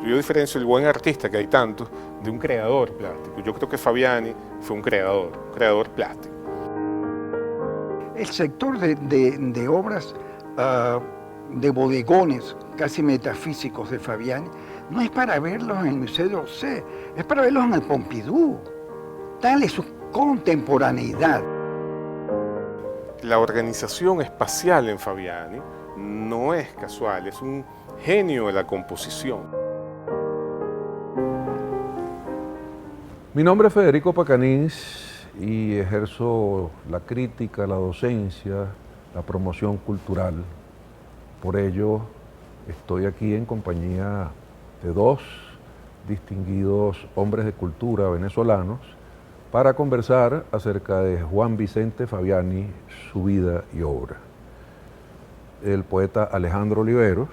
Yo diferencio el buen artista, que hay tantos, de un creador plástico. Yo creo que Fabiani fue un creador plástico. El sector de obras de bodegones casi metafísicos de Fabiani no es para verlos en el Museo d'Orsay, es para verlos en el Pompidou. Tal es su contemporaneidad. La organización espacial en Fabiani no es casual, es un genio de la composición. Mi nombre es Federico Pacanís y ejerzo la crítica, la docencia, la promoción cultural. Por ello, estoy aquí en compañía de dos distinguidos hombres de cultura venezolanos para conversar acerca de Juan Vicente Fabiani, su vida y obra. El poeta Alejandro Oliveros,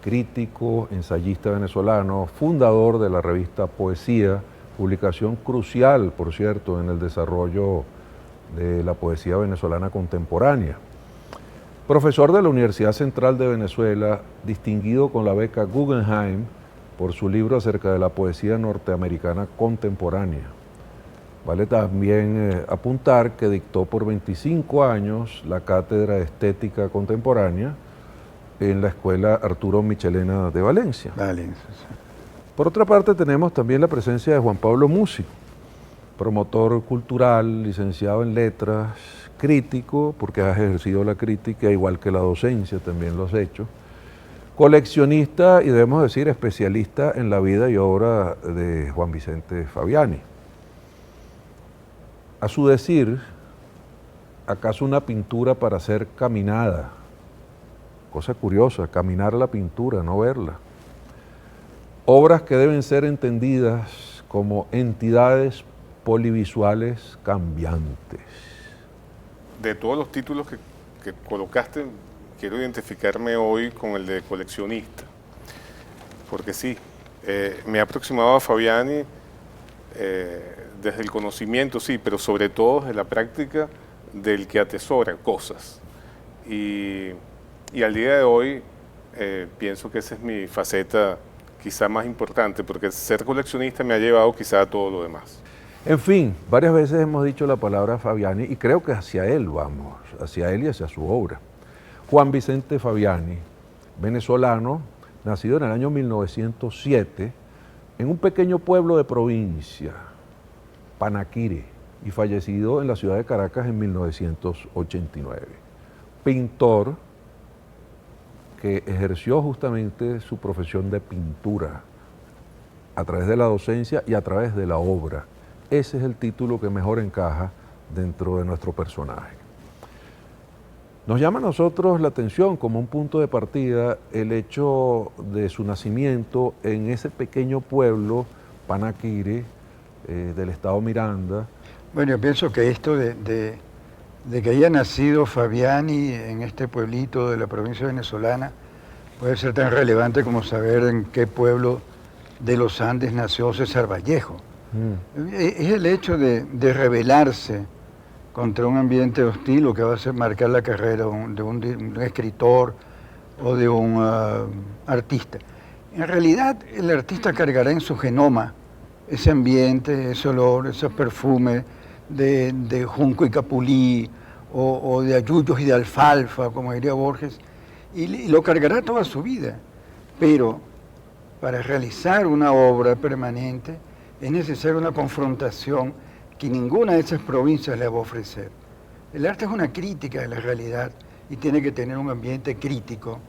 crítico, ensayista venezolano, fundador de la revista Poesía, publicación crucial, por cierto, en el desarrollo de la poesía venezolana contemporánea. Profesor de la Universidad Central de Venezuela, distinguido con la beca Guggenheim por su libro acerca de la poesía norteamericana contemporánea. Vale también apuntar que dictó por 25 años la cátedra de Estética Contemporánea en la Escuela Arturo Michelena de Valencia. Por otra parte, tenemos también la presencia de Juan Pablo Musi, promotor cultural, licenciado en letras, crítico, porque has ejercido la crítica, igual que la docencia, también lo has hecho, coleccionista y debemos decir especialista en la vida y obra de Juan Vicente Fabiani. A su decir, ¿acaso una pintura para ser caminada? Cosa curiosa, caminar la pintura, no verla. Obras que deben ser entendidas como entidades polivisuales cambiantes. De todos los títulos que colocaste, quiero identificarme hoy con el de coleccionista. Porque sí, me he aproximado a Fabiani desde el conocimiento, sí, pero sobre todo desde la práctica del que atesora cosas. Y al día de hoy pienso que esa es mi faceta quizá más importante, porque ser coleccionista me ha llevado quizá a todo lo demás. En fin, varias veces hemos dicho la palabra Fabiani y creo que hacia él vamos, hacia él y hacia su obra. Juan Vicente Fabiani, venezolano, nacido en el año 1907, en un pequeño pueblo de provincia, Panaquire, y fallecido en la ciudad de Caracas en 1989. Pintor que ejerció justamente su profesión de pintura a través de la docencia y a través de la obra. Ese es el título que mejor encaja dentro de nuestro personaje. Nos llama a nosotros la atención como un punto de partida el hecho de su nacimiento en ese pequeño pueblo, Panaquire, del estado Miranda. Bueno, yo pienso que esto de que haya nacido Fabiani en este pueblito de la provincia venezolana puede ser tan relevante como saber en qué pueblo de los Andes nació César Vallejo. Es el hecho de rebelarse contra un ambiente hostil lo que va a hacer marcar la carrera de un escritor o de un artista. En realidad, el artista cargará en su genoma ese ambiente, ese olor, ese perfume de junco y capulí, o de ayuyos y de alfalfa, como diría Borges, y lo cargará toda su vida. Pero para realizar una obra permanente es necesaria una confrontación que ninguna de esas provincias le va a ofrecer. El arte es una crítica de la realidad y tiene que tener un ambiente crítico.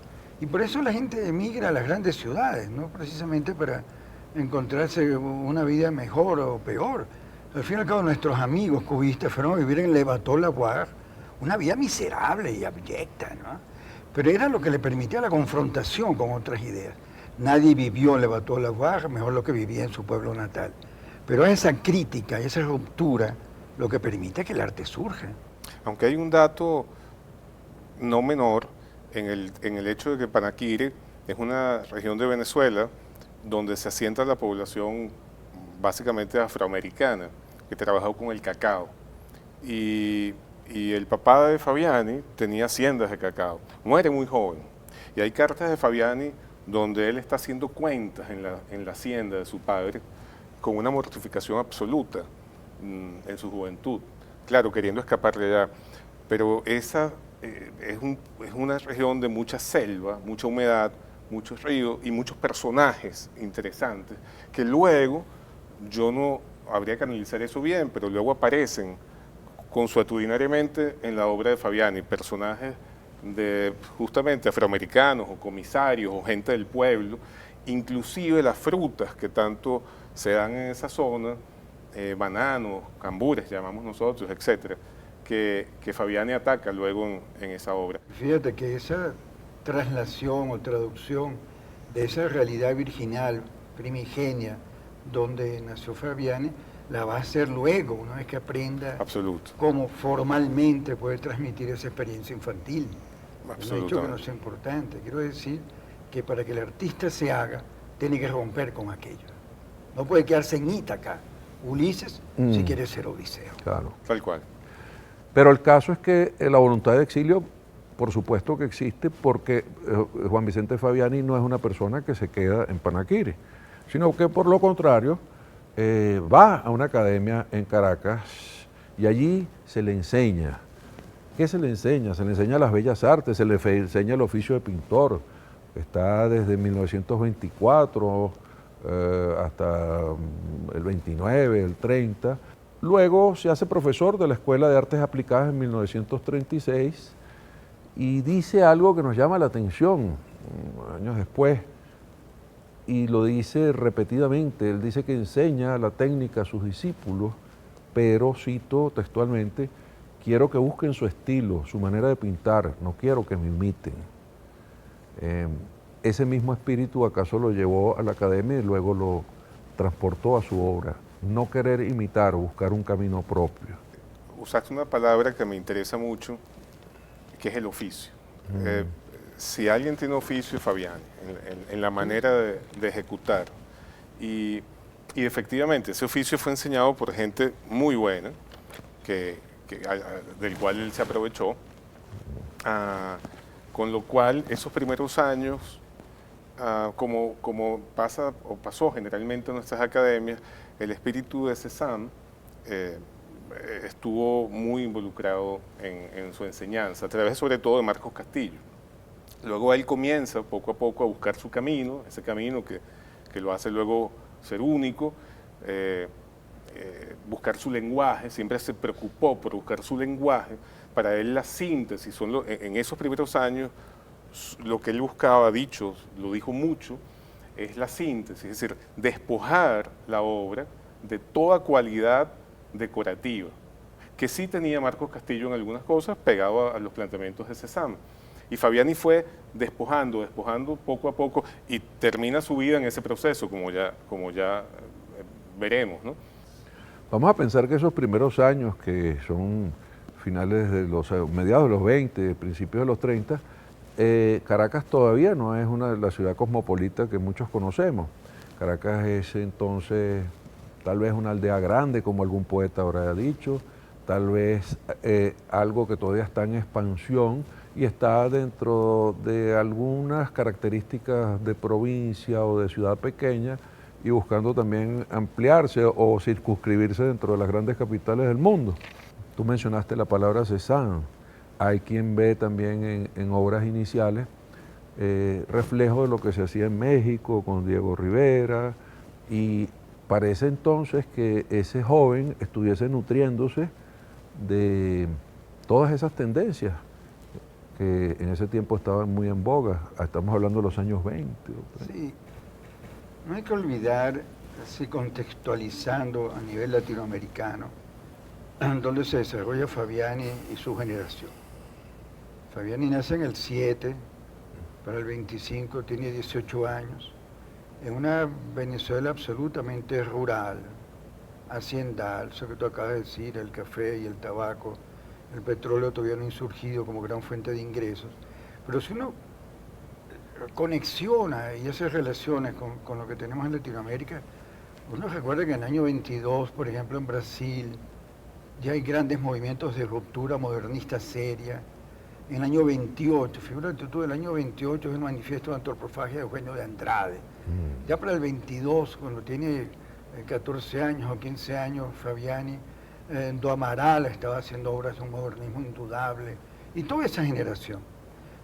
Y por eso la gente emigra a las grandes ciudades, no precisamente para encontrarse una vida mejor o peor. Al fin y al cabo, nuestros amigos cubistas fueron a vivir en Le Bateau-Lavoir, una vida miserable y abyecta, ¿no? Pero era lo que le permitía la confrontación con otras ideas. Nadie vivió en Le Bateau-Lavoir mejor lo que vivía en su pueblo natal. Pero esa crítica, esa ruptura, lo que permite que el arte surja. Aunque hay un dato no menor en el hecho de que Panaquire es una región de Venezuela donde se asienta la población básicamente afroamericana, que trabajó con el cacao. Y el papá de Fabiani tenía haciendas de cacao. Muere muy joven. Y hay cartas de Fabiani donde él está haciendo cuentas en la hacienda de su padre con una mortificación absoluta en su juventud. Claro, queriendo escapar de allá, pero esa es una región de mucha selva, mucha humedad, muchos ríos y muchos personajes interesantes que luego, yo no habría que analizar eso bien, pero luego aparecen consuetudinariamente en la obra de Fabiani, personajes de justamente afroamericanos o comisarios o gente del pueblo, inclusive las frutas que tanto se dan en esa zona, bananos, cambures llamamos nosotros, etcétera, que Fabiani ataca luego en esa obra. Fíjate que esa traslación o traducción de esa realidad virginal, primigenia, donde nació Fabiani, la va a hacer luego, una vez que aprenda Absoluto. cómo formalmente puede transmitir esa experiencia infantil. Es un hecho que no es importante. Quiero decir que para que el artista se haga, tiene que romper con aquello. No puede quedarse en Ítaca, Ulises, si quiere ser Odiseo. Claro. Tal cual. Pero el caso es que la voluntad de exilio, por supuesto que existe, porque Juan Vicente Fabiani no es una persona que se queda en Panaquire, sino que por lo contrario va a una academia en Caracas y allí se le enseña. ¿Qué se le enseña? Se le enseña las bellas artes, se le enseña el oficio de pintor. Está desde 1924 hasta el 29, el 30. Luego se hace profesor de la Escuela de Artes Aplicadas en 1936 y dice algo que nos llama la atención años después, y lo dice repetidamente. Él dice que enseña la técnica a sus discípulos, pero, cito textualmente, quiero que busquen su estilo, su manera de pintar, no quiero que me imiten. Ese mismo espíritu acaso lo llevó a la academia y luego lo transportó a su obra. No querer imitar, buscar un camino propio. Usaste una palabra que me interesa mucho, que es el oficio. Si alguien tiene oficio es Fabiani, en la manera de ejecutar. Y efectivamente, ese oficio fue enseñado por gente muy buena, del cual él se aprovechó, con lo cual esos primeros años, como pasa o pasó generalmente en nuestras academias, el espíritu de Cézanne estuvo muy involucrado en su enseñanza, a través sobre todo de Marcos Castillo. Luego él comienza poco a poco a buscar su camino, ese camino que lo hace luego ser único, buscar su lenguaje, siempre se preocupó por buscar su lenguaje. Para él la síntesis, en esos primeros años, lo que él buscaba, lo dijo mucho, es la síntesis, es decir, despojar la obra de toda cualidad decorativa, que sí tenía Marcos Castillo en algunas cosas, pegado a los planteamientos de Cézanne. Y Fabiani fue despojando poco a poco y termina su vida en ese proceso, como ya veremos, ¿no? Vamos a pensar que esos primeros años, que son finales de mediados de los 20, principios de los 30, Caracas todavía no es la ciudad cosmopolita que muchos conocemos. Caracas es entonces tal vez una aldea grande, como algún poeta habrá dicho, tal vez algo que todavía está en expansión y está dentro de algunas características de provincia o de ciudad pequeña y buscando también ampliarse o circunscribirse dentro de las grandes capitales del mundo. Tú mencionaste la palabra Cézanne. Hay quien ve también en obras iniciales reflejo de lo que se hacía en México con Diego Rivera, y parece entonces que ese joven estuviese nutriéndose de todas esas tendencias que en ese tiempo estaban muy en boga. Estamos hablando de los años 20. Sí, no hay que olvidar, así contextualizando a nivel latinoamericano, donde se desarrolla Fabiani y su generación. Fabiani nace en el 7, para el 25 tiene 18 años, en una Venezuela absolutamente rural, haciendal, eso que tú acabas de decir, el café y el tabaco, el petróleo todavía no insurgido como gran fuente de ingresos. Pero si uno conexiona y hace relaciones con lo que tenemos en Latinoamérica, uno recuerda que en el año 22, por ejemplo, en Brasil, ya hay grandes movimientos de ruptura modernista seria, en el año 28, figúrate tú, el año 28 es el manifiesto de antropofagia de Eugenio de Andrade. Ya para el 22, cuando tiene 14 años o 15 años, Fabiani, Do Amaral estaba haciendo obras de un modernismo indudable, y toda esa generación.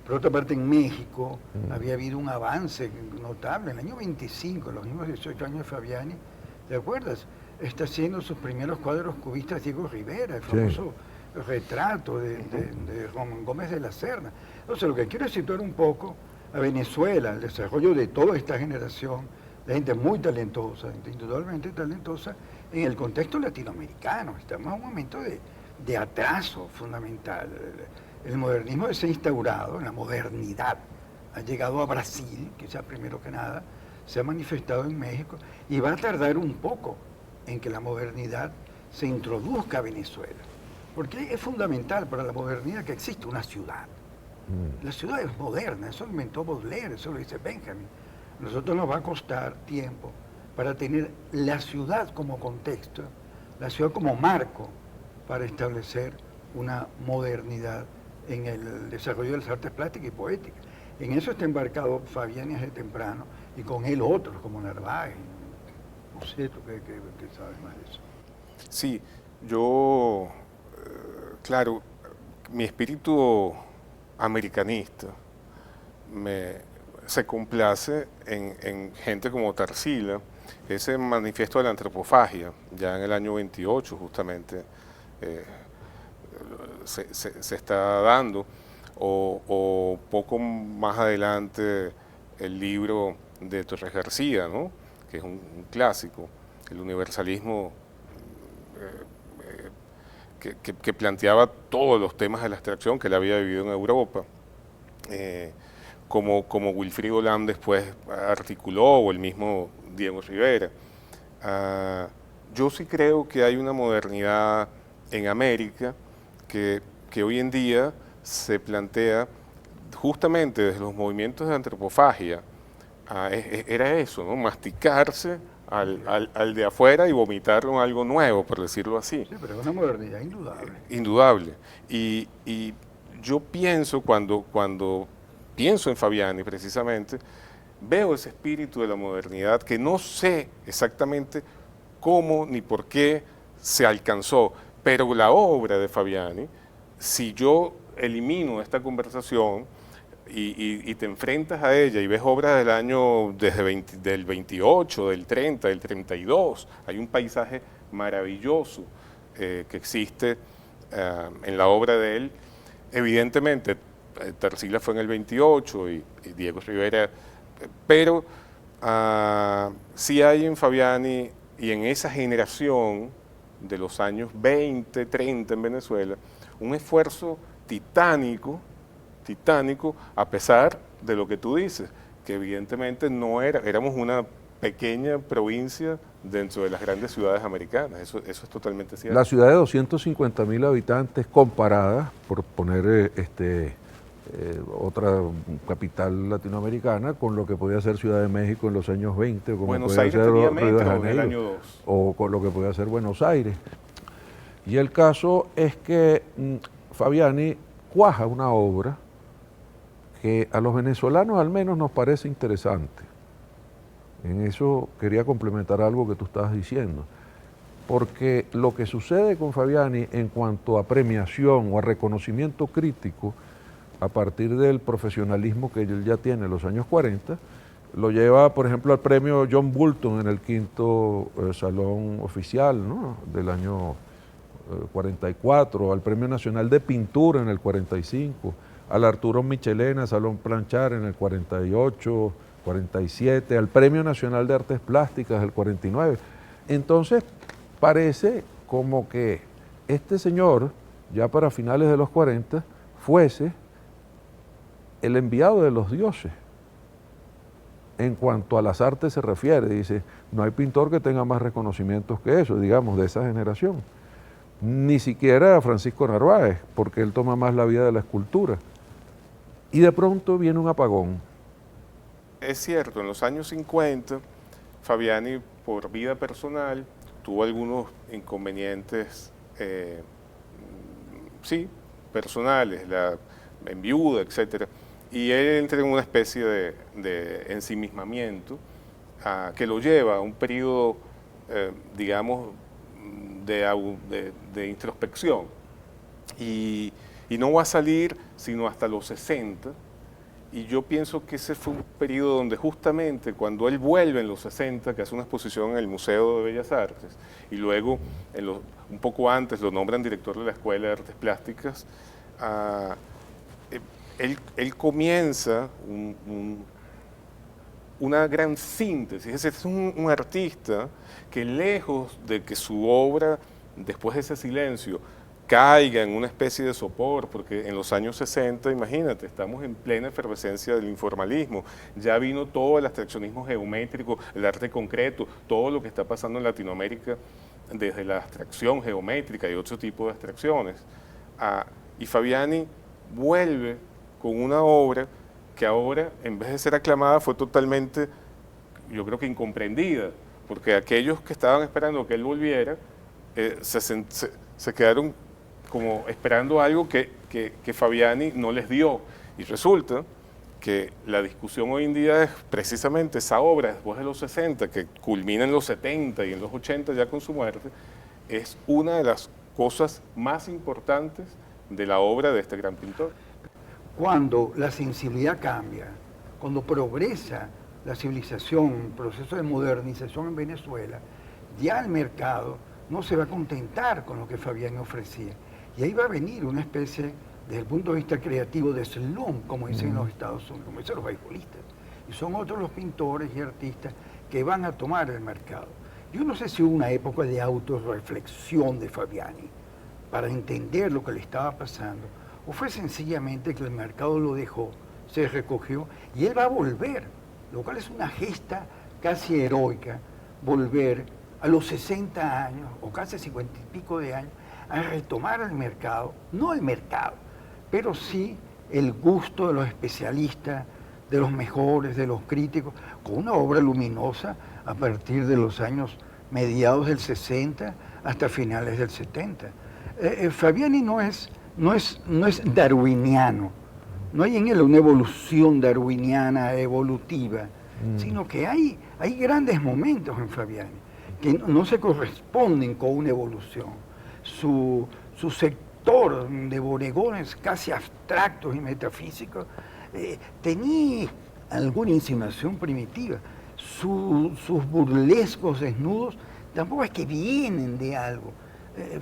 Por otra parte, en México había habido un avance notable. En el año 25, los mismos 18 años de Fabiani, ¿te acuerdas? Está haciendo sus primeros cuadros cubistas Diego Rivera, el famoso retrato de Román Gómez de la Serna. Entonces, lo que quiero es situar un poco a Venezuela, el desarrollo de toda esta generación, de gente muy talentosa, indudablemente talentosa, en el contexto latinoamericano. Estamos en un momento de atraso fundamental. El modernismo se ha instaurado, la modernidad ha llegado a Brasil, quizás primero que nada, se ha manifestado en México, y va a tardar un poco en que la modernidad se introduzca a Venezuela. Porque es fundamental para la modernidad que exista una ciudad. La ciudad es moderna, eso lo inventó Baudelaire, eso lo dice Benjamin. A nosotros nos va a costar tiempo para tener la ciudad como contexto, la ciudad como marco para establecer una modernidad en el desarrollo de las artes plásticas y poéticas. En eso está embarcado Fabiani desde temprano, y con él otros como Narváez. No sé, tú qué sabes más de eso. Sí, yo, claro, mi espíritu americanista se complace en gente como Tarsila, ese manifiesto de la antropofagia, ya en el año 28 justamente, se está dando, o poco más adelante el libro de Torres García, ¿no? Que es un clásico, el universalismo que planteaba todos los temas de la abstracción que él había vivido en Europa, como Wilfrido Lam después articuló, o el mismo Diego Rivera. Yo sí creo que hay una modernidad en América que hoy en día se plantea justamente desde los movimientos de antropofagia. Era eso, ¿no? Masticarse al de afuera y vomitarlo en algo nuevo, por decirlo así. Sí, pero es una modernidad indudable. Indudable. Y yo pienso, cuando pienso en Fabiani precisamente, veo ese espíritu de la modernidad que no sé exactamente cómo ni por qué se alcanzó, pero la obra de Fabiani, si yo elimino esta conversación y te enfrentas a ella y ves obras del año del 28, del 30, del 32, hay un paisaje maravilloso que existe en la obra de él. Evidentemente, Tarsila fue en el 28 y Diego Rivera, pero sí hay en Fabiani y en esa generación de los años 20, 30 en Venezuela, un esfuerzo titánico, a pesar de lo que tú dices, que evidentemente éramos una pequeña provincia dentro de las grandes ciudades americanas, eso es totalmente cierto. La ciudad de 250.000 habitantes comparada, por poner otra capital latinoamericana, con lo que podía ser Ciudad de México en los años 20, o como Buenos podía Aires ser tenía Río de metro en Janeiro, el año 2. o con lo que podía ser Buenos Aires. Y el caso es que Fabiani cuaja una obra que a los venezolanos al menos nos parece interesante. En eso quería complementar algo que tú estabas diciendo, porque lo que sucede con Fabiani en cuanto a premiación o a reconocimiento crítico, a partir del profesionalismo que él ya tiene en los años 40, lo lleva, por ejemplo, al premio John Bolton en el 5º Salón Oficial, ¿no?, del año 44, al Premio Nacional de Pintura en el 45, al Arturo Michelena, Salón Planchar en el 48, 47, al Premio Nacional de Artes Plásticas el 49. Entonces, parece como que este señor, ya para finales de los 40, fuese el enviado de los dioses. En cuanto a las artes se refiere, dice, no hay pintor que tenga más reconocimientos que eso, digamos, de esa generación. Ni siquiera Francisco Narváez, porque él toma más la vía de la escultura. Y de pronto viene un apagón. Es cierto, en los años 50, Fabiani, por vida personal, tuvo algunos inconvenientes, sí, personales. enviuda, etc. Y él entra en una especie de ensimismamiento que lo lleva a un periodo, digamos, de introspección. Y no va a salir sino hasta los 60. Y yo pienso que ese fue un periodo donde justamente cuando él vuelve en los 60, que hace una exposición en el Museo de Bellas Artes, y luego un poco antes lo nombran director de la Escuela de Artes Plásticas, él comienza una gran síntesis. Es un artista que lejos de que su obra, después de ese silencio, caiga en una especie de sopor, porque en los años 60, imagínate, estamos en plena efervescencia del informalismo, ya vino todo el abstraccionismo geométrico, el arte concreto, todo lo que está pasando en Latinoamérica desde la abstracción geométrica y otro tipo de abstracciones. Y Fabiani vuelve con una obra que ahora, en vez de ser aclamada, fue totalmente, yo creo que incomprendida, porque aquellos que estaban esperando que él volviera, se quedaron como esperando algo que Fabiani no les dio. Y resulta que la discusión hoy en día es precisamente esa obra, después de los 60, que culmina en los 70 y en los 80 ya con su muerte, es una de las cosas más importantes de la obra de este gran pintor. Cuando la sensibilidad cambia, cuando progresa la civilización, el proceso de modernización en Venezuela, ya el mercado no se va a contentar con lo que Fabiani ofrecía. Y ahí va a venir una especie, desde el punto de vista creativo, de slump, como dicen en los Estados Unidos, como dicen los beisbolistas. Y son otros los pintores y artistas que van a tomar el mercado. Yo no sé si hubo una época de autorreflexión de Fabiani para entender lo que le estaba pasando, o fue sencillamente que el mercado lo dejó, se recogió, y él va a volver, lo cual es una gesta casi heroica, volver a los 60 años, o casi 50 y pico de años, a retomar el mercado, no el mercado, pero sí el gusto de los especialistas, de los mejores, de los críticos, con una obra luminosa a partir de los años mediados del 60 hasta finales del 70. Fabiani no es darwiniano, no hay en él una evolución darwiniana, evolutiva, sino que hay grandes momentos en Fabiani que no se corresponden con una evolución. Su sector de bodegones casi abstractos y metafísicos tenía alguna insinuación primitiva. Sus burlescos desnudos tampoco es que vienen de algo.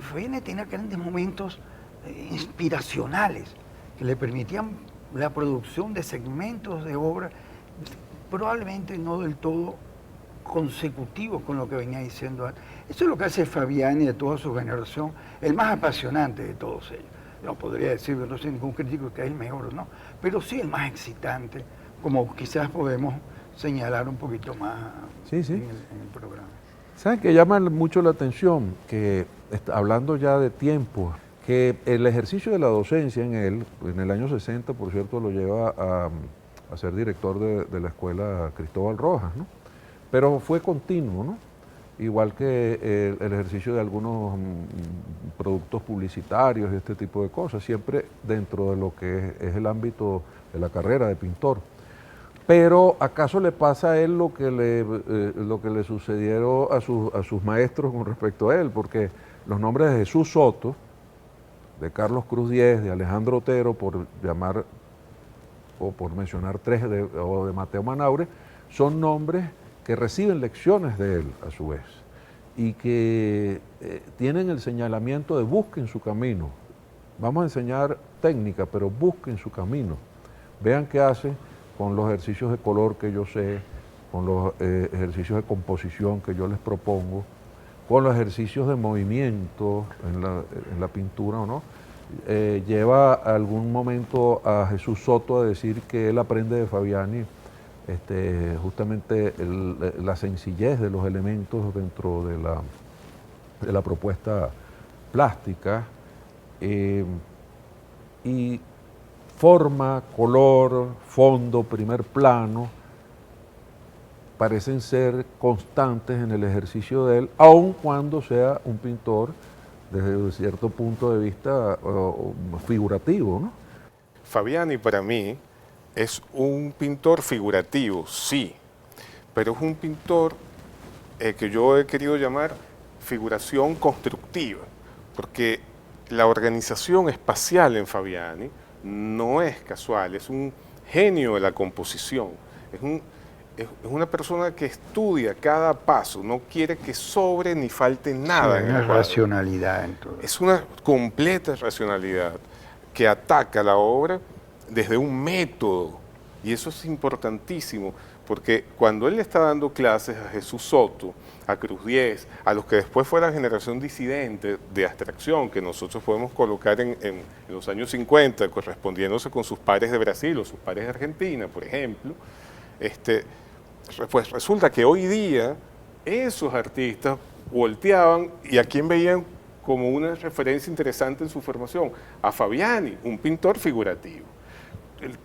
Fabiani tenía grandes momentos inspiracionales que le permitían la producción de segmentos de obra probablemente no del todo consecutivos con lo que venía diciendo antes. Eso es lo que hace Fabiani de toda su generación, el más apasionante de todos ellos. No podría decir, no soy ningún crítico que es el mejor o no, pero sí el más excitante, como quizás podemos señalar un poquito más en el programa. ¿Saben que llama mucho la atención? Que hablando ya de tiempo, que el ejercicio de la docencia en él, en el año 60, por cierto, lo lleva a ser director de la escuela Cristóbal Rojas, ¿no? Pero fue continuo, ¿no? Igual que el ejercicio de algunos productos publicitarios y este tipo de cosas, siempre dentro de lo que es el ámbito de la carrera de pintor. Pero ¿acaso le pasa a él lo que le sucedió a sus maestros con respecto a él? Porque los nombres de Jesús Soto, de Carlos Cruz Diez, de Alejandro Otero, por llamar o por mencionar tres, o de Mateo Manaure, son nombres que reciben lecciones de él a su vez y que tienen el señalamiento de busquen su camino. Vamos a enseñar técnica, pero busquen su camino. Vean qué hace con los ejercicios de color que yo sé, con los ejercicios de composición que yo les propongo, con los ejercicios de movimiento en la pintura, ¿o no? Lleva algún momento a Jesús Soto a decir que él aprende de Fabiani justamente la sencillez de los elementos dentro de la propuesta plástica, y forma, color, fondo, primer plano, parecen ser constantes en el ejercicio de él, aun cuando sea un pintor desde cierto punto de vista figurativo, ¿no? Fabiani para mí es un pintor figurativo, sí, pero es un pintor que yo he querido llamar figuración constructiva, porque la organización espacial en Fabiani no es casual, es un genio de la composición, es una persona que estudia cada paso, no quiere que sobre ni falte nada. Sí, en una el cuadro. racionalidad en todo. Es una completa racionalidad que ataca la obra desde un método, y eso es importantísimo, porque cuando él le está dando clases a Jesús Soto, a Cruz Diez, a los que después fue la generación disidente de abstracción que nosotros podemos colocar en los años 50, correspondiéndose con sus pares de Brasil o sus pares de Argentina, por ejemplo, pues resulta que hoy día esos artistas volteaban y a quién veían como una referencia interesante en su formación, a Fabiani, un pintor figurativo.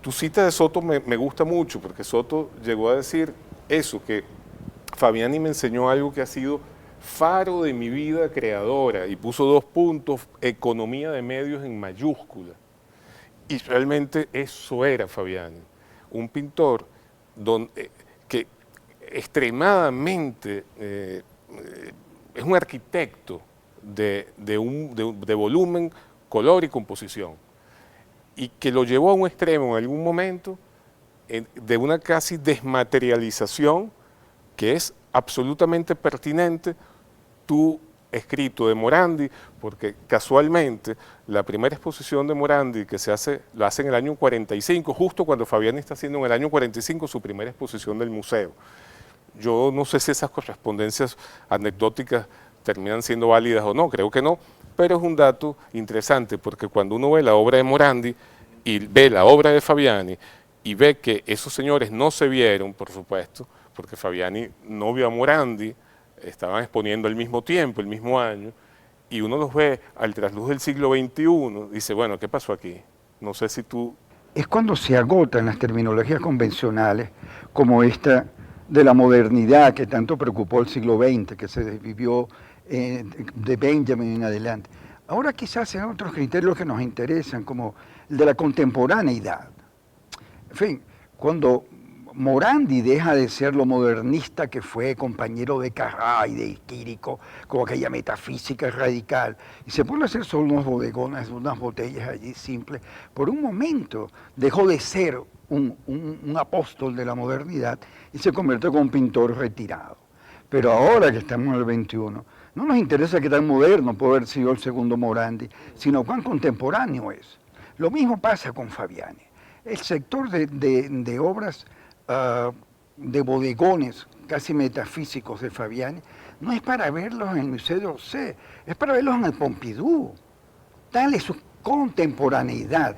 Tu cita de Soto me gusta mucho porque Soto llegó a decir eso, que Fabiani me enseñó algo que ha sido faro de mi vida creadora, y puso 2 puntos, economía de medios en mayúscula. Y realmente eso era Fabiani, un pintor que extremadamente es un arquitecto de volumen, color y composición, y que lo llevó a un extremo en algún momento de una casi desmaterialización que es absolutamente pertinente tu escrito de Morandi, porque casualmente la primera exposición de Morandi que lo hace en el año 45, justo cuando Fabiani está haciendo en el año 45 su primera exposición del museo. Yo no sé si esas correspondencias anecdóticas terminan siendo válidas o no, creo que no, pero es un dato interesante, porque cuando uno ve la obra de Morandi y ve la obra de Fabiani y ve que esos señores no se vieron, por supuesto, porque Fabiani no vio a Morandi, estaban exponiendo al mismo tiempo, el mismo año, y uno los ve al trasluz del siglo XXI, dice, bueno, ¿qué pasó aquí? No sé si tú... Es cuando se agotan las terminologías convencionales, como esta de la modernidad que tanto preocupó el siglo XX, que se desvivió de Benjamin en adelante. Ahora quizás sean otros criterios que nos interesan, como el de la contemporaneidad. En fin, cuando Morandi deja de ser lo modernista que fue, compañero de Carrà y de Quirico, con aquella metafísica radical, y se pone a hacer solo unos bodegones, unas botellas allí simples, por un momento dejó de ser un apóstol de la modernidad y se convirtió en un pintor retirado. Pero ahora que estamos en el 21, no nos interesa qué tan moderno puede haber sido el segundo Morandi, sino cuán contemporáneo es. Lo mismo pasa con Fabiani. El sector de obras de bodegones casi metafísicos de Fabiani no es para verlos en el Museo d'Orsay, es para verlos en el Pompidou. Tal es su contemporaneidad,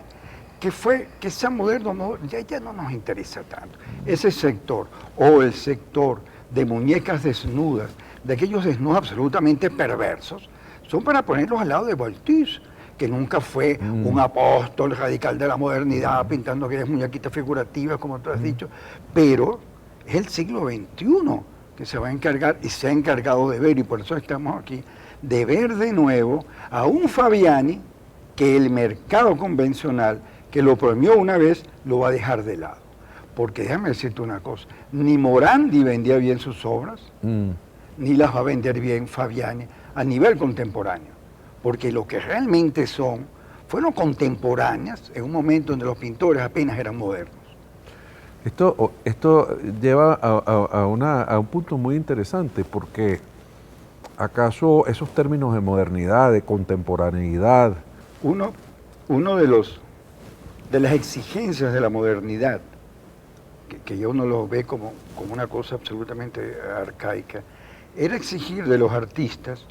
que sea moderno, ya no nos interesa tanto. Ese sector, o el sector de muñecas desnudas, de aquellos desnudos absolutamente perversos, son para ponerlos al lado de Voltaire, que nunca fue un apóstol radical de la modernidad, pintando aquellas muñequitas figurativas, como tú has dicho, pero es el siglo XXI que se va a encargar, y se ha encargado de ver, y por eso estamos aquí, de ver de nuevo a un Fabiani que el mercado convencional, que lo premió una vez, lo va a dejar de lado. Porque déjame decirte una cosa, ni Morandi vendía bien sus obras, ni las va a vender bien Fabiani a nivel contemporáneo. Porque lo que realmente fueron contemporáneas en un momento donde los pintores apenas eran modernos. Esto lleva a un punto muy interesante, porque ¿acaso esos términos de modernidad, de contemporaneidad? Uno de las exigencias de la modernidad, que ya uno lo ve como una cosa absolutamente arcaica, era exigir de los artistas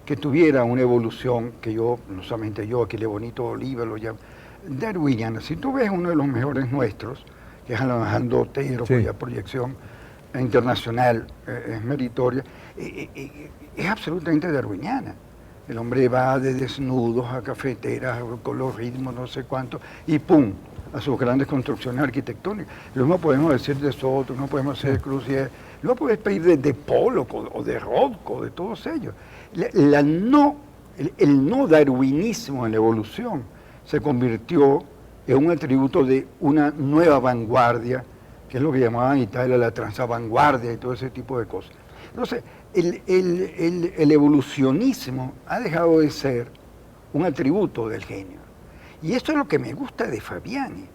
que tuviera una evolución que no solamente yo, aquí Le Bonito Oliva lo llamo, darwiniana. Si tú ves uno de los mejores nuestros, que es Alejandro Otero, sí, cuya proyección internacional es meritoria, es absolutamente darwiniana. El hombre va de desnudos a cafeteras, con los ritmos, no sé cuánto, y ¡pum!, a sus grandes construcciones arquitectónicas. Lo mismo podemos decir de Soto, no podemos decir de Cruz Diez, lo podemos pedir de Pollock o de Rothko, de todos ellos. El no darwinismo en la evolución se convirtió es un atributo de una nueva vanguardia, que es lo que llamaban en Italia la transavanguardia y todo ese tipo de cosas. Entonces, el evolucionismo ha dejado de ser un atributo del genio. Y esto es lo que me gusta de Fabiani,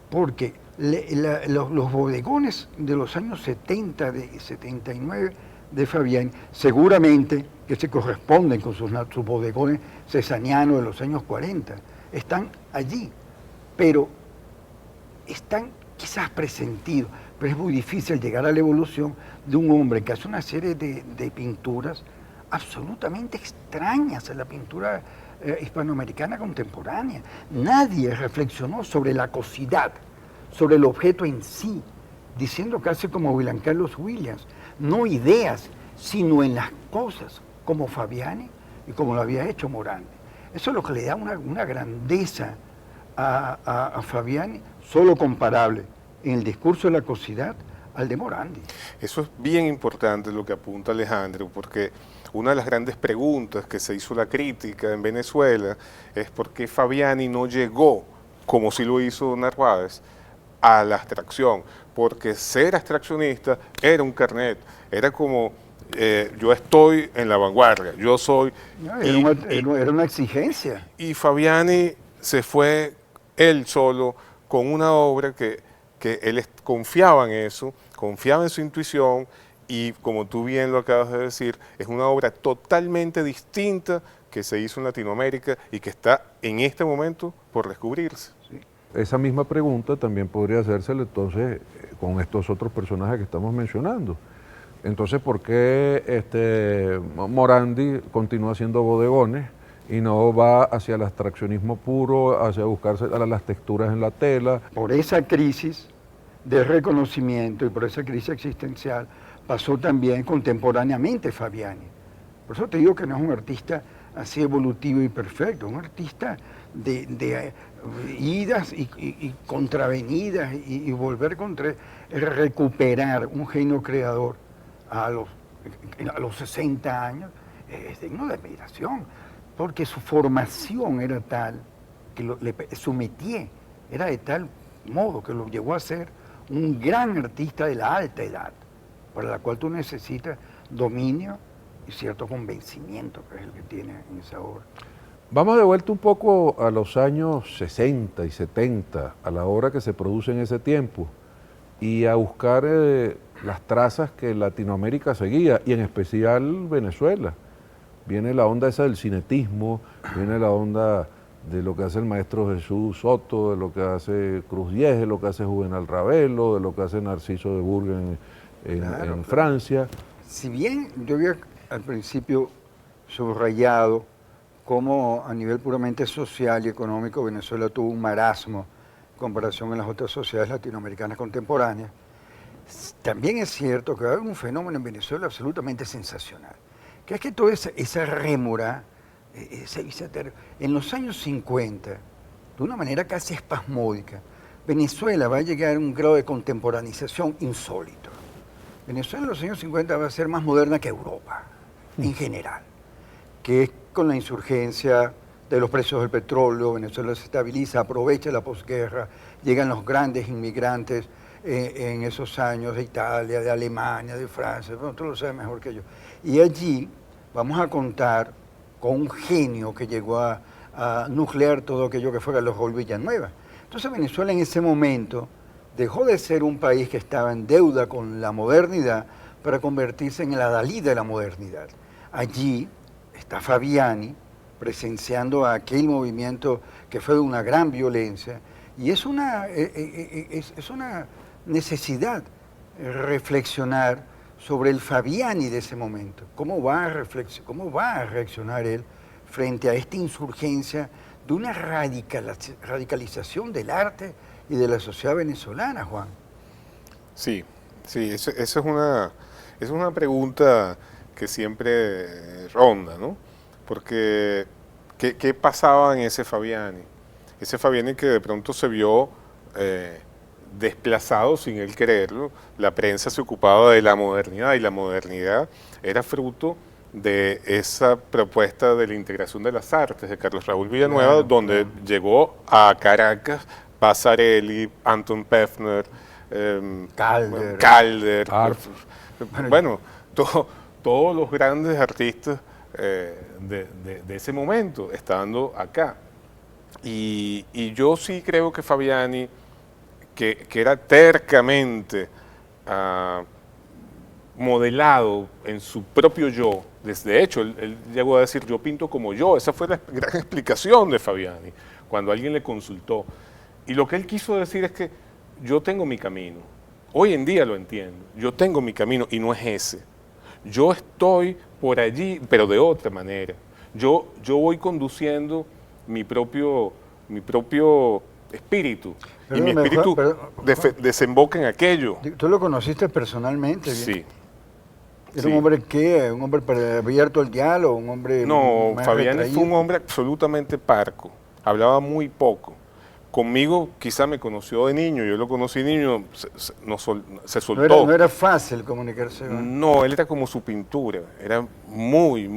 porque los bodegones de los años 70, 79 de Fabiani, seguramente que se corresponden con sus bodegones cesanianos de los años 40, están allí, pero están quizás presentidos, pero es muy difícil llegar a la evolución de un hombre que hace una serie de pinturas absolutamente extrañas en la pintura hispanoamericana contemporánea. Nadie reflexionó sobre la cosidad, sobre el objeto en sí, diciendo casi como William Carlos Williams, no ideas, sino en las cosas, como Fabiani y como lo había hecho Morandi. Eso es lo que le da una grandeza a Fabiani, solo comparable en el discurso de la cosidad al de Morandi. Eso es bien importante lo que apunta Alejandro, porque una de las grandes preguntas que se hizo la crítica en Venezuela es por qué Fabiani no llegó, como sí lo hizo Narváez, a la abstracción, porque ser abstraccionista era un carnet, era como yo estoy en la vanguardia, yo soy... No, era una exigencia. Y Fabiani se fue él solo con una obra que él confiaba en eso, confiaba en su intuición, y como tú bien lo acabas de decir, es una obra totalmente distinta que se hizo en Latinoamérica y que está en este momento por descubrirse. Sí. Esa misma pregunta también podría hacérsela entonces con estos otros personajes que estamos mencionando. Entonces, ¿por qué Morandi continúa haciendo bodegones y no va hacia el abstraccionismo puro, hacia buscarse las texturas en la tela? Por esa crisis de reconocimiento y por esa crisis existencial pasó también contemporáneamente Fabiani. Por eso te digo que no es un artista así evolutivo y perfecto, un artista de idas y contravenidas y volver contra, recuperar un genio creador a los 60 años es digno de admiración, porque su formación era tal, que su métier era de tal modo que lo llevó a ser un gran artista de la alta edad, para la cual tú necesitas dominio y cierto convencimiento, que es el que tiene en esa obra. Vamos de vuelta un poco a los años 60 y 70, a la obra que se produce en ese tiempo, y a buscar las trazas que Latinoamérica seguía, y en especial Venezuela. Viene la onda esa del cinetismo, viene la onda de lo que hace el maestro Jesús Soto, de lo que hace Cruz Diez, de lo que hace Juvenal Ravelo, de lo que hace Narciso de Burgh en Francia. Si bien yo había al principio subrayado cómo a nivel puramente social y económico Venezuela tuvo un marasmo en comparación con las otras sociedades latinoamericanas contemporáneas, también es cierto que hay un fenómeno en Venezuela absolutamente sensacional, que es que toda esa rémora, en los años 50, de una manera casi espasmódica, Venezuela va a llegar a un grado de contemporanización insólito. Venezuela en los años 50 va a ser más moderna que Europa, en general, que es con la insurgencia de los precios del petróleo. Venezuela se estabiliza, aprovecha la posguerra, llegan los grandes inmigrantes en esos años de Italia, de Alemania, de Francia, bueno, tú lo sabes mejor que yo. Y allí vamos a contar con un genio que llegó a nuclear todo aquello que fue Carlos Raúl Villanueva. Entonces Venezuela en ese momento dejó de ser un país que estaba en deuda con la modernidad para convertirse en el adalid de la modernidad. Allí está Fabiani presenciando aquel movimiento que fue de una gran violencia, y es una necesidad reflexionar sobre el Fabiani de ese momento. ¿Cómo va a reaccionar él frente a esta insurgencia de una radicalización del arte y de la sociedad venezolana, Juan? Sí, esa es una pregunta que siempre ronda, ¿no? Porque, ¿qué pasaba en ese Fabiani? Ese Fabiani que de pronto se vio desplazado sin él quererlo. La prensa se ocupaba de la modernidad, y la modernidad era fruto de esa propuesta de la integración de las artes de Carlos Raúl Villanueva, donde llegó a Caracas Passarelli, Anton Pefner, Calder. Bueno, todos los grandes artistas de ese momento estando acá. Y yo sí creo que Fabiani, que era tercamente modelado en su propio yo, de hecho, él llegó a decir, yo pinto como yo, esa fue la gran explicación de Fabiani, cuando alguien le consultó. Y lo que él quiso decir es que yo tengo mi camino, hoy en día lo entiendo, yo tengo mi camino y no es ese. Yo estoy por allí, pero de otra manera. Yo voy conduciendo mi propio espíritu. Y mi espíritu desemboca en aquello. ¿Tú lo conociste personalmente? Sí. ¿Era un hombre qué? ¿Un hombre abierto al diálogo? ¿Un hombre No, más Fabiani retraído? fue un hombre absolutamente parco. Hablaba muy poco. Conmigo quizá me conoció de niño, yo lo conocí de niño, se soltó. No era fácil comunicarse. No, él era como su pintura, era muy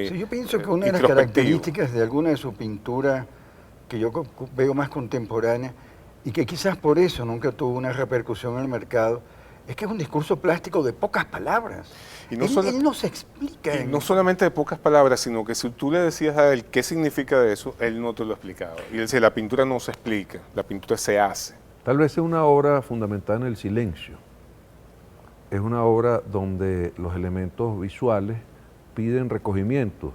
Sí, yo pienso que una de las características de alguna de sus pinturas que yo veo más contemporánea y que quizás por eso nunca tuvo una repercusión en el mercado, es que es un discurso plástico de pocas palabras. Y Él no se explica. Y no solamente de pocas palabras, sino que si tú le decías a él qué significa eso, él no te lo explicaba. Y él decía, la pintura no se explica, la pintura se hace. Tal vez es una obra fundamentada en el silencio. Es una obra donde los elementos visuales piden recogimiento.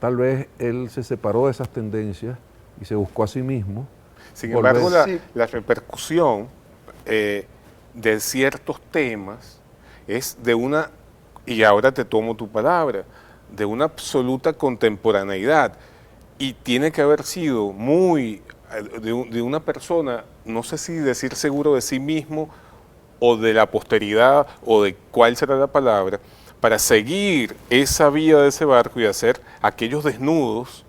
Tal vez él se separó de esas tendencias y se buscó a sí mismo. Sin embargo, la repercusión de ciertos temas es de una, y ahora te tomo tu palabra, de una absoluta contemporaneidad. Y tiene que haber sido de una persona, no sé si decir seguro de sí mismo, o de la posteridad, o de cuál será la palabra, para seguir esa vía de ese barco y hacer aquellos desnudos,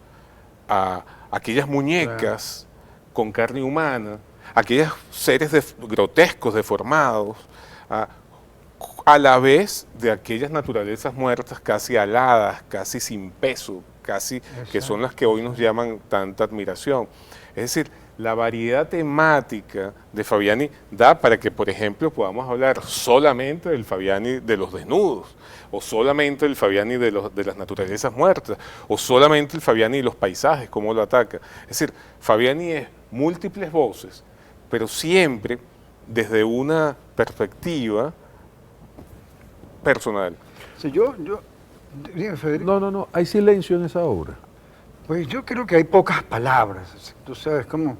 aquellas muñecas con carne humana, aquellos seres grotescos, deformados, a la vez de aquellas naturalezas muertas casi aladas, casi sin peso, casi que son las que hoy nos llaman tanta admiración. Es decir, la variedad temática de Fabiani da para que, por ejemplo, podamos hablar solamente del Fabiani de los desnudos, o solamente del Fabiani de las naturalezas muertas, o solamente el Fabiani de los paisajes, cómo lo ataca. Es decir, Fabiani es múltiples voces, pero siempre desde una perspectiva personal. Sí, dime, Federico. No, hay silencio en esa obra. Pues yo creo que hay pocas palabras. Tú sabes, como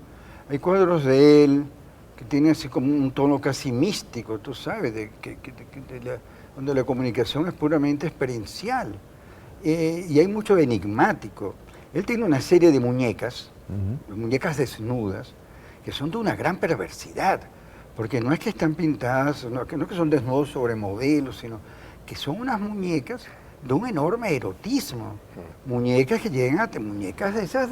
hay cuadros de él que tienen así como un tono casi místico, tú sabes, donde la comunicación es puramente experiencial. Y hay mucho enigmático. Él tiene una serie de muñecas, muñecas desnudas, que son de una gran perversidad, porque no es que están pintadas, no que son desnudos sobre modelos, sino que son unas muñecas de un enorme erotismo. Muñecas que llegan a muñecas de esas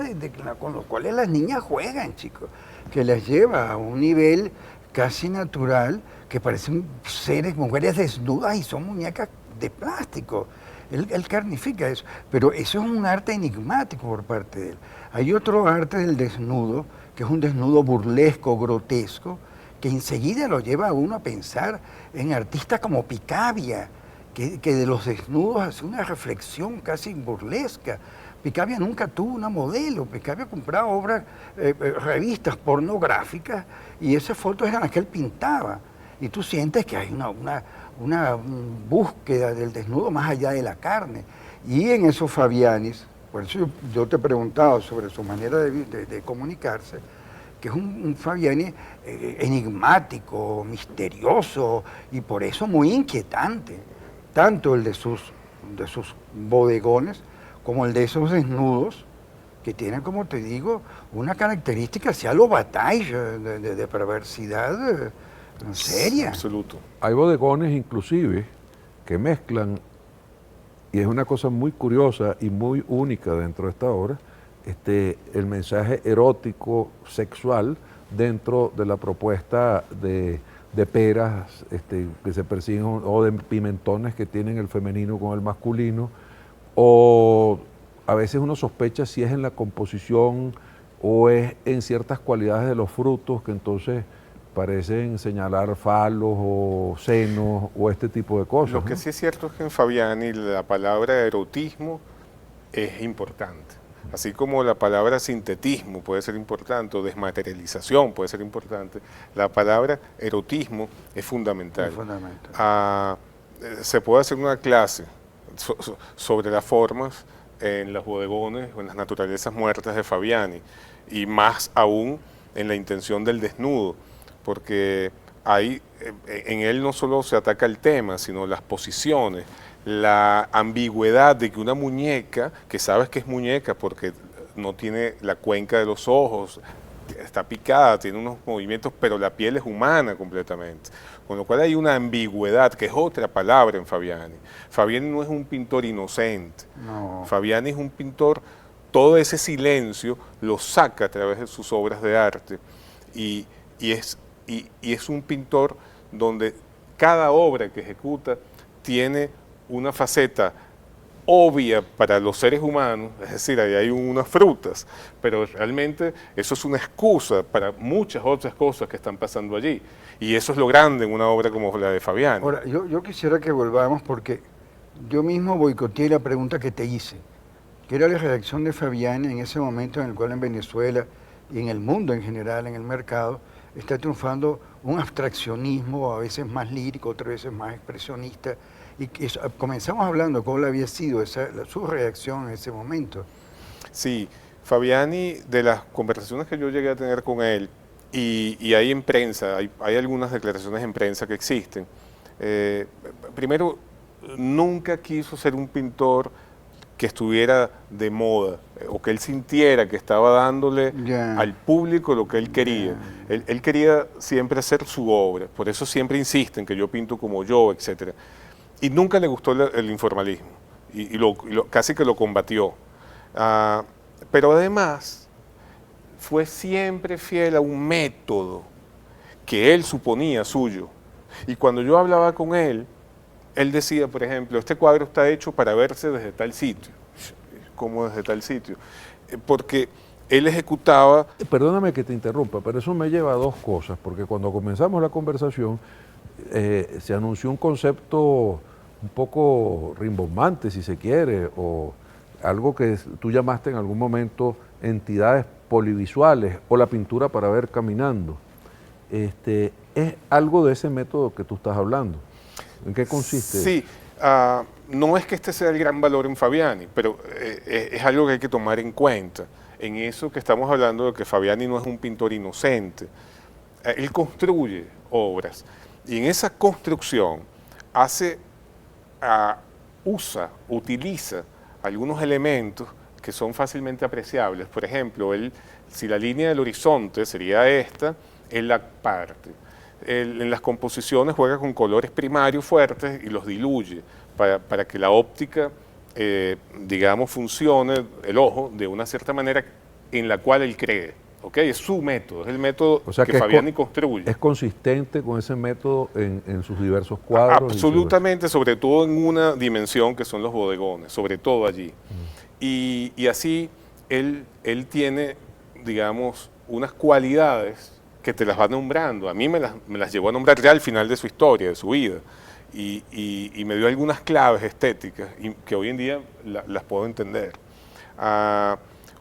con las cuales las niñas juegan, chicos, que las lleva a un nivel casi natural, que parecen seres, mujeres desnudas y son muñecas de plástico. Él carnifica eso, pero eso es un arte enigmático por parte de él. Hay otro arte del desnudo, que es un desnudo burlesco, grotesco, que enseguida lo lleva a uno a pensar en artistas como Picabia, que de los desnudos hace una reflexión casi burlesca. Picabia nunca tuvo una modelo, Picabia compraba obras, revistas pornográficas, y esas fotos eran las que él pintaba. Y tú sientes que hay una búsqueda del desnudo más allá de la carne. Y en esos Fabianis, por eso yo te he preguntado sobre su manera de comunicarse, que es un Fabiani enigmático, misterioso, y por eso muy inquietante. Tanto el de sus bodegones como el de esos desnudos, que tienen, como te digo, una característica hacia lo Bataille, de perversidad seria. Absoluto. Hay bodegones inclusive que mezclan, y es una cosa muy curiosa y muy única dentro de esta obra, el mensaje erótico, sexual, dentro de la propuesta de peras que se persiguen, o de pimentones que tienen el femenino con el masculino, o a veces uno sospecha si es en la composición o es en ciertas cualidades de los frutos que entonces parecen señalar falos o senos o este tipo de cosas? Lo que sí es cierto es que en Fabiani la palabra erotismo es importante. Así como la palabra sintetismo puede ser importante o desmaterialización puede ser importante, la palabra erotismo es fundamental. Es fundamental. Se puede hacer una clase sobre las formas en los bodegones o en las naturalezas muertas de Fabiani, y más aún en la intención del desnudo, porque ahí en él no solo se ataca el tema, sino las posiciones, la ambigüedad de que una muñeca, que sabes que es muñeca porque no tiene la cuenca de los ojos, está picada, tiene unos movimientos, pero la piel es humana completamente. Con lo cual hay una ambigüedad, que es otra palabra en Fabiani. Fabiani no es un pintor inocente. No. Fabiani es un pintor, todo ese silencio lo saca a través de sus obras de arte. Y es un pintor donde cada obra que ejecuta tiene una faceta obvia para los seres humanos, es decir, ahí hay unas frutas, pero realmente eso es una excusa para muchas otras cosas que están pasando allí. Y eso es lo grande en una obra como la de Fabiani. Ahora, yo quisiera que volvamos porque yo mismo boicoteé la pregunta que te hice, que era la reacción de Fabiani en ese momento en el cual en Venezuela y en el mundo en general, en el mercado, está triunfando un abstraccionismo, a veces más lírico, otras veces más expresionista. Y comenzamos hablando cómo había sido su reacción en ese momento. Sí, Fabiani, de las conversaciones que yo llegué a tener con él, y hay en prensa, hay algunas declaraciones en prensa que existen. Primero, nunca quiso ser un pintor que estuviera de moda, o que él sintiera que estaba dándole al público lo que él quería. Él quería siempre hacer su obra, por eso siempre insisten que yo pinto como yo, etcétera. Y nunca le gustó el informalismo, y casi que lo combatió. Pero además fue siempre fiel a un método que él suponía suyo. Y cuando yo hablaba con él, él decía, por ejemplo, este cuadro está hecho para verse desde tal sitio. ¿Cómo desde tal sitio? Porque él ejecutaba... Perdóname que te interrumpa, pero eso me lleva a dos cosas, porque cuando comenzamos la conversación se anunció un concepto un poco rimbombante, si se quiere, o algo que tú llamaste en algún momento entidades polivisuales o la pintura para ver caminando. Es algo de ese método que tú estás hablando. ¿En qué consiste? Sí, no es que este sea el gran valor en Fabiani, pero es algo que hay que tomar en cuenta. En eso que estamos hablando de que Fabiani no es un pintor inocente. Él construye obras y en esa construcción utiliza algunos elementos que son fácilmente apreciables. Por ejemplo, si la línea del horizonte sería esta, él la parte. En las composiciones juega con colores primarios fuertes y los diluye para que la óptica, digamos, funcione, el ojo, de una cierta manera en la cual él cree. ¿Okay? Es su método, es el método que Fabiani construye. ¿Es consistente con ese método en sus diversos cuadros? Absolutamente, sobre todo en una dimensión que son los bodegones, sobre todo allí. Y así él tiene, digamos, unas cualidades que te las va nombrando. A mí me las llevó a nombrar ya al final de su historia, de su vida. Y me dio algunas claves estéticas que hoy en día las puedo entender.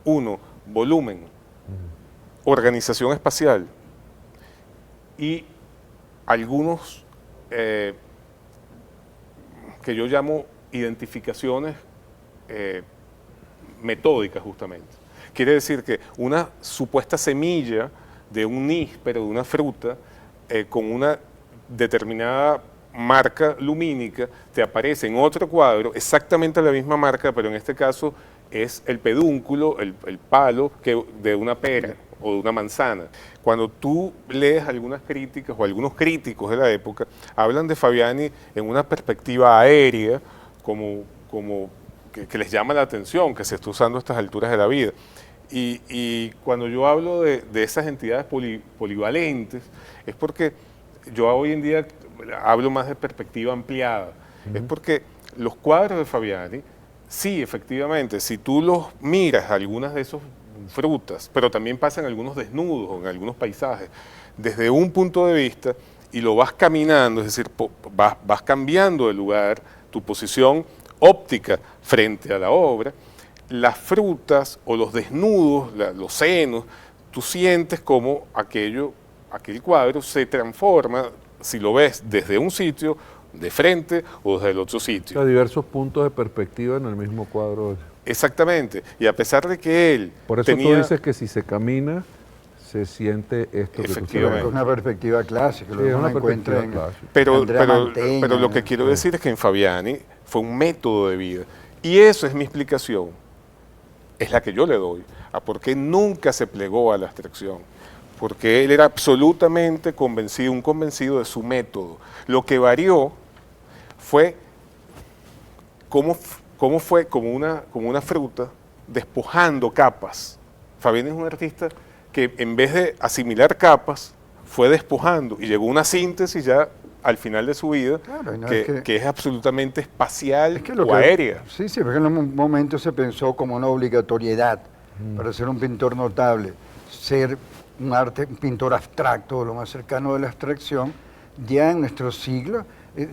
Uno, volumen. Organización espacial y algunos que yo llamo identificaciones metódicas justamente. Quiere decir que una supuesta semilla de un níspero, de una fruta, con una determinada marca lumínica, te aparece en otro cuadro exactamente la misma marca, pero en este caso es el pedúnculo, el palo de una pera o de una manzana. Cuando tú lees algunas críticas o algunos críticos de la época, hablan de Fabiani en una perspectiva aérea, como que les llama la atención, que se está usando a estas alturas de la vida. Y cuando yo hablo de esas entidades polivalentes, es porque yo hoy en día hablo más de perspectiva ampliada. Es porque los cuadros de Fabiani, sí, efectivamente, si tú los miras, algunas de frutas, pero también pasa en algunos desnudos o en algunos paisajes, desde un punto de vista y lo vas caminando, es decir, vas cambiando de lugar, tu posición óptica frente a la obra, las frutas o los desnudos, los senos, tú sientes como aquel cuadro se transforma, si lo ves desde un sitio, de frente o desde el otro sitio. O sea, diversos puntos de perspectiva en el mismo cuadro. Exactamente, y a pesar de que él Por eso tú dices que si se camina, se siente esto que tú estás Es una perspectiva clásica, lo Sí, es uno una encuentra perspectiva en clásica. Andrea Mantegna. pero lo que quiero decir es que en Fabiani fue un método de vida. Y eso es mi explicación, es la que yo le doy, a por qué nunca se plegó a la abstracción. Porque él era absolutamente convencido, un convencido de su método. Lo que varió fue cómo fue como una fruta despojando capas. Fabiani es un artista que en vez de asimilar capas, fue despojando y llegó a una síntesis ya al final de su vida, Claro, no, que es absolutamente espacial es que o aérea. Sí, porque en un momento se pensó como una obligatoriedad para ser un pintor notable, ser un pintor abstracto, lo más cercano de la abstracción. Ya en nuestro siglo,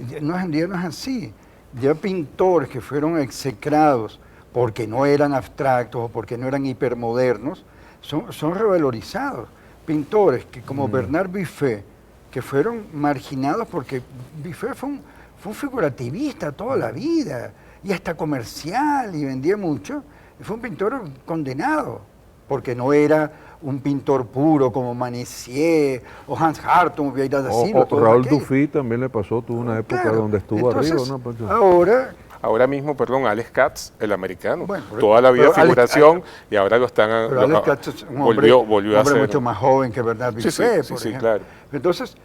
ya no es así. Ya pintores que fueron execrados porque no eran abstractos o porque no eran hipermodernos, son revalorizados. Pintores que como Bernard Buffet, que fueron marginados porque Buffet fue un figurativista toda la vida, y hasta comercial, y vendía mucho. Fue un pintor condenado, porque no era un pintor puro como Manessier o Hans Hartung, o Raúl Dufy también le pasó, tuvo una época donde estuvo arriba, ¿no? Ahora mismo, perdón, Alex Katz, el americano, bueno, toda la vida figuración y ahora lo están... Pero Alex Katz es un hombre a hacer. mucho más joven que Bernard Buffet, por ejemplo. Claro. Entonces,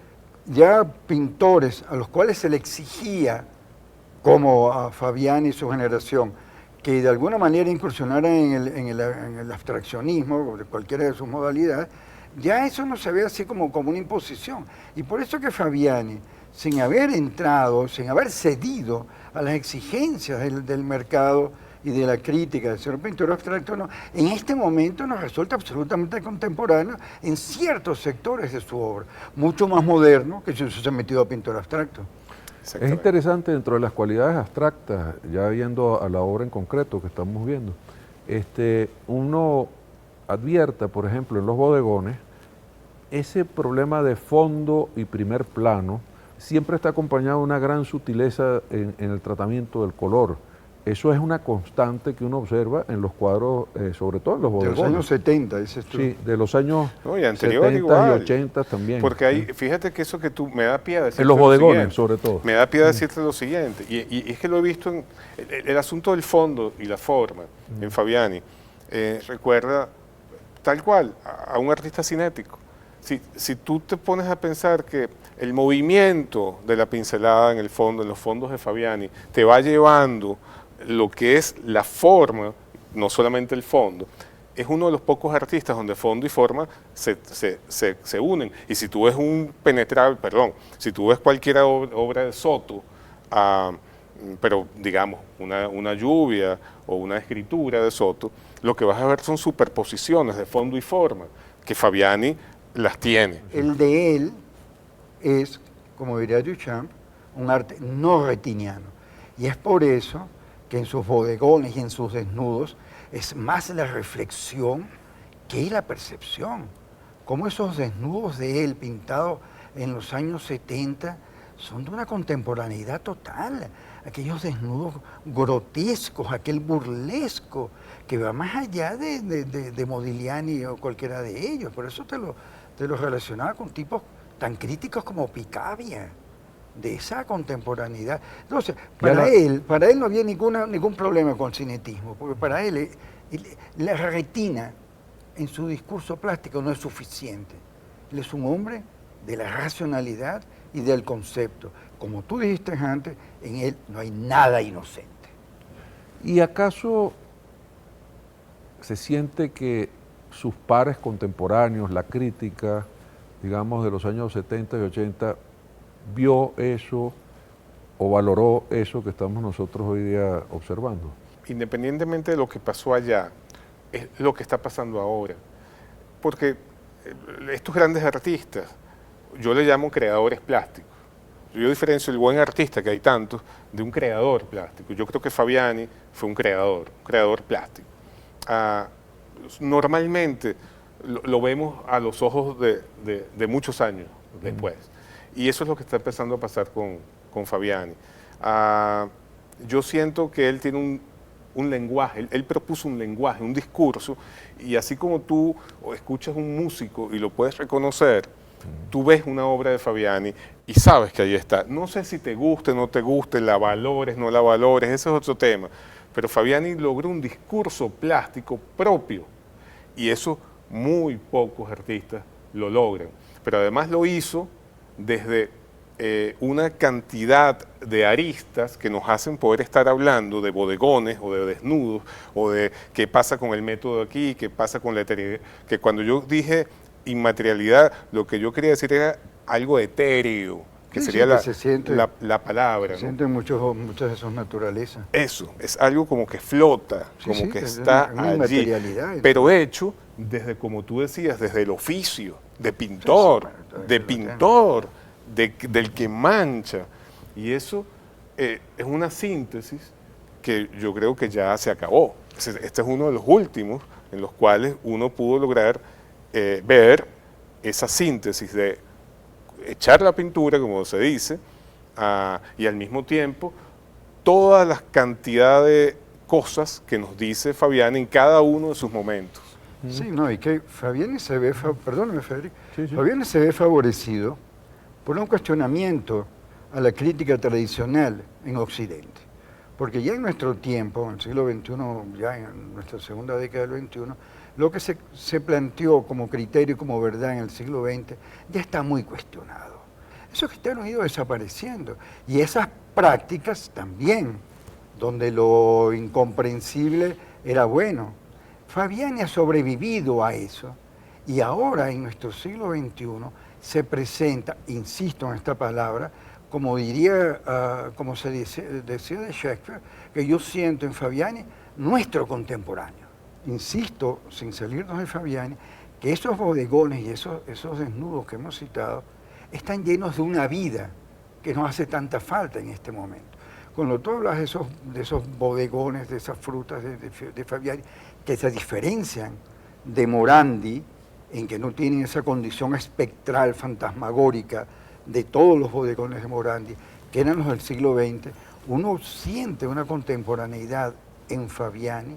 ya pintores a los cuales se le exigía, como a Fabiani y su generación, que de alguna manera incursionaran en el abstraccionismo, de cualquiera de sus modalidades, ya eso no se ve así como una imposición. Y por eso que Fabiani, sin haber entrado, sin haber cedido a las exigencias del mercado y de la crítica de ser un pintor abstracto, no, en este momento nos resulta absolutamente contemporáneo en ciertos sectores de su obra, mucho más moderno que si se ha metido a pintor abstracto. Es interesante, dentro de las cualidades abstractas, ya viendo a la obra en concreto que estamos viendo, uno advierta, por ejemplo, en los bodegones, ese problema de fondo y primer plano siempre está acompañado de una gran sutileza en el tratamiento del color. Eso es una constante que uno observa en los cuadros, sobre todo en los bodegones. De los años 70, dices tú. Sí, de los años y anterior 70 igual, y 80 también. Porque ahí, fíjate que eso que tú me da pie a decirte en los bodegones, sobre todo. Me da pie a decirte lo siguiente, y es que lo he visto en el asunto del fondo y la forma, en Fabiani, recuerda tal cual a un artista cinético. Si tú te pones a pensar que el movimiento de la pincelada en el fondo, en los fondos de Fabiani, te va llevando lo que es la forma, no solamente el fondo, es uno de los pocos artistas donde fondo y forma se unen. Y si tú ves si tú ves cualquier obra de Soto, pero digamos, una lluvia o una escritura de Soto, lo que vas a ver son superposiciones de fondo y forma, que Fabiani las tiene. El de él es, como diría Duchamp, un arte no retiniano. Y es por eso que en sus bodegones y en sus desnudos es más la reflexión que la percepción. Como esos desnudos de él pintados en los años 70 son de una contemporaneidad total. Aquellos desnudos grotescos, aquel burlesco que va más allá de Modigliani o cualquiera de ellos. Por eso te lo relacionaba con tipos tan críticos como Picabia, de esa contemporaneidad. Entonces, para él no había ningún problema con el cinetismo, porque para él la retina en su discurso plástico no es suficiente. Él es un hombre de la racionalidad y del concepto. Como tú dijiste antes, en él no hay nada inocente. ¿Y acaso se siente que sus pares contemporáneos, la crítica, digamos, de los años 70 y 80, vio eso o valoró eso que estamos nosotros hoy día observando? Independientemente de lo que pasó allá, es lo que está pasando ahora. Porque estos grandes artistas, yo le llamo creadores plásticos. Yo diferencio el buen artista, que hay tantos, de un creador plástico. Yo creo que Fabiani fue un creador plástico. Normalmente lo vemos a los ojos de muchos años después. Y eso es lo que está empezando a pasar con Fabiani. Yo siento que él tiene un lenguaje, él propuso un lenguaje, un discurso, y así como tú escuchas un músico y lo puedes reconocer, tú ves una obra de Fabiani y sabes que ahí está. No sé si te guste, no te guste, la valores, no la valores, ese es otro tema, pero Fabiani logró un discurso plástico propio, y eso muy pocos artistas lo logran. Pero además lo hizo desde una cantidad de aristas que nos hacen poder estar hablando de bodegones o de desnudos o de qué pasa con el método aquí, qué pasa con la eternidad. Que cuando yo dije inmaterialidad, lo que yo quería decir era algo etéreo, que sería la palabra. Se sienten muchas de sus naturalezas. Eso, es algo como que flota, como que está allí, pero hecho desde, como tú decías, desde el oficio de pintor, del que mancha. Y eso es una síntesis que yo creo que ya se acabó. Este es uno de los últimos en los cuales uno pudo lograr ver esa síntesis de echar la pintura, como se dice, y al mismo tiempo todas las cantidades de cosas que nos dice Fabiani en cada uno de sus momentos. Sí, no, y que Fabiani se ve, perdóname Federico, Fabiani se ve favorecido por un cuestionamiento a la crítica tradicional en Occidente. Porque ya en nuestro tiempo, en el siglo XXI, ya en nuestra segunda década del XXI, lo que se planteó como criterio y como verdad en el siglo XX ya está muy cuestionado. Esos criterios han ido desapareciendo. Y esas prácticas también, donde lo incomprensible era bueno. Fabiani ha sobrevivido a eso y ahora en nuestro siglo XXI se presenta, insisto en esta palabra, como diría, como se decía de Shakespeare, que yo siento en Fabiani nuestro contemporáneo. Insisto, sin salirnos de Fabiani, que esos bodegones y esos desnudos que hemos citado están llenos de una vida que nos hace tanta falta en este momento. Cuando tú hablas de esos bodegones, de esas frutas de Fabiani, que se diferencian de Morandi, en que no tienen esa condición espectral, fantasmagórica, de todos los bodegones de Morandi, que eran los del siglo XX, uno siente una contemporaneidad en Fabiani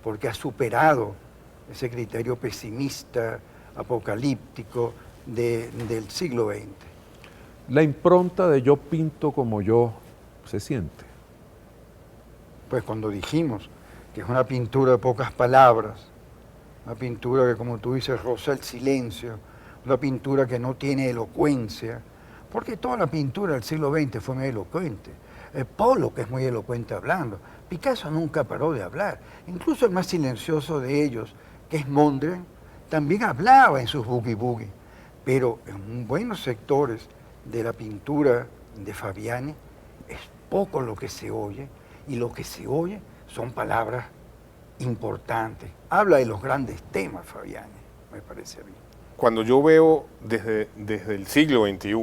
porque ha superado ese criterio pesimista, apocalíptico del siglo XX. La impronta de yo pinto como yo se siente. Pues cuando dijimos que es una pintura de pocas palabras, una pintura que, como tú dices, roza el silencio, una pintura que no tiene elocuencia, porque toda la pintura del siglo XX fue muy elocuente. Pollock es muy elocuente hablando, Picasso nunca paró de hablar, incluso el más silencioso de ellos, que es Mondrian, también hablaba en sus boogie-boogie, pero en buenos sectores de la pintura de Fabiani es poco lo que se oye, y lo que se oye son palabras importantes. Habla de los grandes temas, Fabiani, me parece a mí. Cuando yo veo desde el siglo XXI,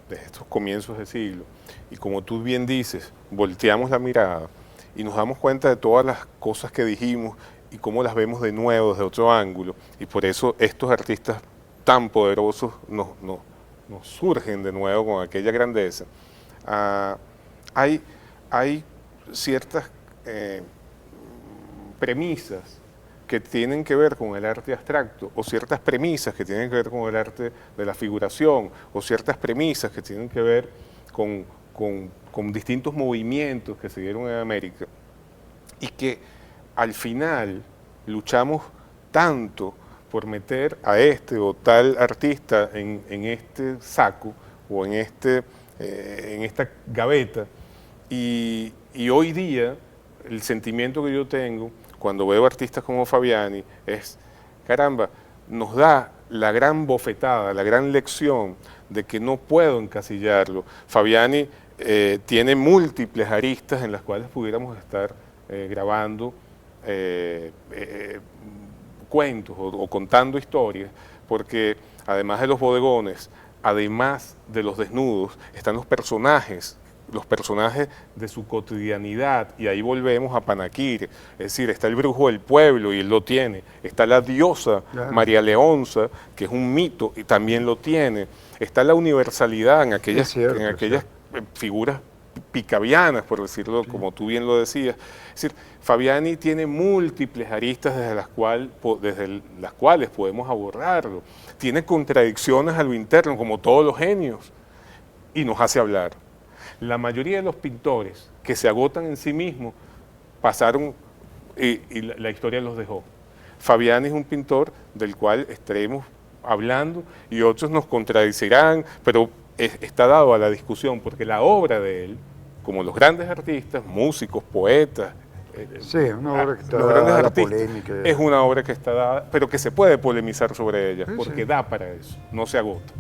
desde estos comienzos de siglo, y como tú bien dices, volteamos la mirada y nos damos cuenta de todas las cosas que dijimos y cómo las vemos de nuevo desde otro ángulo, y por eso estos artistas tan poderosos nos surgen de nuevo con aquella grandeza. Hay ciertas premisas que tienen que ver con el arte abstracto, o ciertas premisas que tienen que ver con el arte de la figuración, o ciertas premisas que tienen que ver con distintos movimientos que se dieron en América, y que al final luchamos tanto por meter a este o tal artista en este saco o en esta gaveta, y hoy día el sentimiento que yo tengo cuando veo artistas como Fabiani es, caramba, nos da la gran bofetada, la gran lección de que no puedo encasillarlo. Fabiani tiene múltiples aristas en las cuales pudiéramos estar grabando cuentos o contando historias, porque además de los bodegones, además de los desnudos, están los personajes de su cotidianidad, y ahí volvemos a Panaquir, es decir, está el brujo del pueblo y él lo tiene, está la diosa María Leonza, que es un mito y también lo tiene, está la universalidad en aquellas, figuras picavianas, por decirlo, como tú bien lo decías. Es decir, Fabiani tiene múltiples aristas desde las cuales podemos abordarlo. Tiene contradicciones a lo interno, como todos los genios, y nos hace hablar. La mayoría de los pintores que se agotan en sí mismos pasaron y la historia los dejó. Fabiani es un pintor del cual estaremos hablando y otros nos contradicirán, pero está dado a la discusión, porque la obra de él, como los grandes artistas, músicos, poetas, sí, una obra que está dada a la polémica. Es una obra que está dada, pero que se puede polemizar sobre ella, porque da para eso, no se agota.